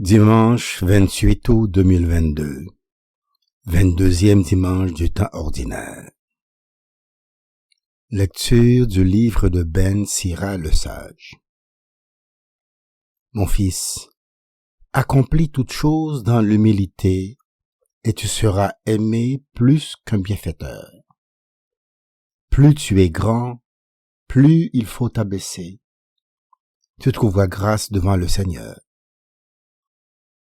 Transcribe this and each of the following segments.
Dimanche 28 août 2022, 22e dimanche du temps ordinaire. Lecture du livre de Ben Sira le sage. Mon fils, accomplis toutes choses dans l'humilité, et tu seras aimé plus qu'un bienfaiteur. Plus tu es grand, plus il faut t'abaisser. Tu trouveras grâce devant le Seigneur.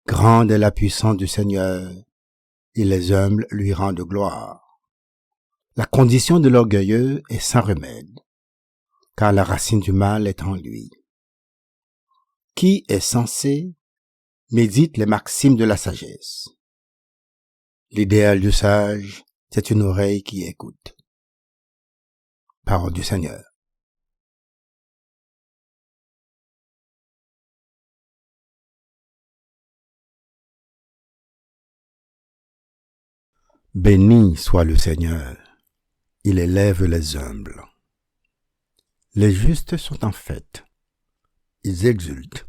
Grande est la puissance du Seigneur, et les humbles lui rendent gloire. La condition de l'orgueilleux est sans remède, car la racine du mal est en lui. Qui est sensé médite les maximes de la sagesse. L'idéal du sage, c'est une oreille qui écoute. Parole du Seigneur. Béni soit le Seigneur, il élève les humbles. Les justes sont en fête, ils exultent.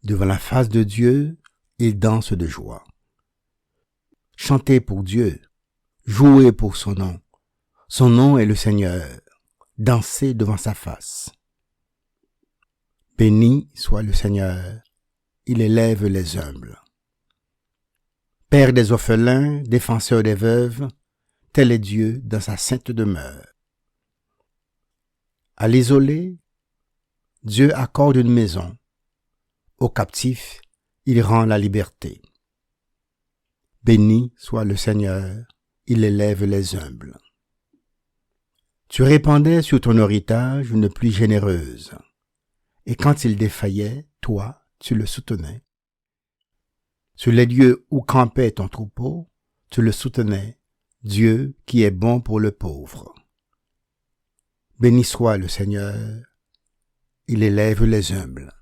Devant la face de Dieu, ils dansent de joie. Chantez pour Dieu, jouez pour son nom. Son nom est le Seigneur, dansez devant sa face. Béni soit le Seigneur, il élève les humbles. Père des orphelins, défenseur des veuves, tel est Dieu dans sa sainte demeure. À l'isolé, Dieu accorde une maison. Aux captifs, il rend la liberté. Béni soit le Seigneur, il élève les humbles. Tu répandais sur ton héritage une pluie généreuse, et quand il défaillait, toi, tu le soutenais. Sur les lieux où campait ton troupeau, tu le soutenais, Dieu qui est bon pour le pauvre. Béni soit le Seigneur, il élève les humbles.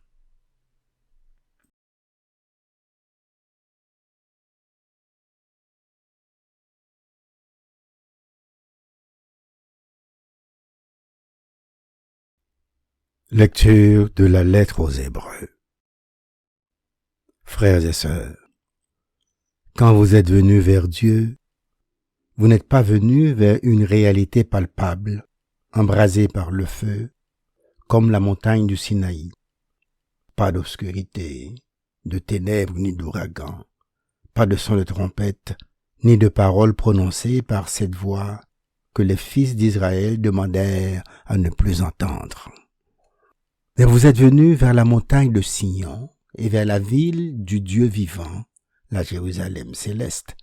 Lecture de la lettre aux Hébreux. Frères et sœurs, quand vous êtes venus vers Dieu, vous n'êtes pas venus vers une réalité palpable, embrasée par le feu, comme la montagne du Sinaï. Pas d'obscurité, de ténèbres ni d'ouragan, pas de son de trompette, ni de paroles prononcées par cette voix que les fils d'Israël demandèrent à ne plus entendre. Mais vous êtes venus vers la montagne de Sion et vers la ville du Dieu vivant, la Jérusalem céleste,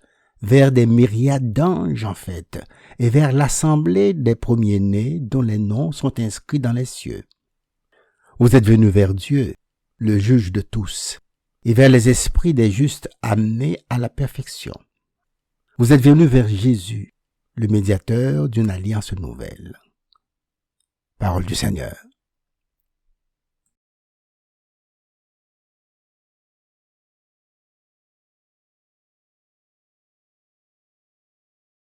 vers des myriades d'anges en fait, et vers l'assemblée des premiers-nés dont les noms sont inscrits dans les cieux. Vous êtes venus vers Dieu, le juge de tous, et vers les esprits des justes amenés à la perfection. Vous êtes venus vers Jésus, le médiateur d'une alliance nouvelle. Parole du Seigneur.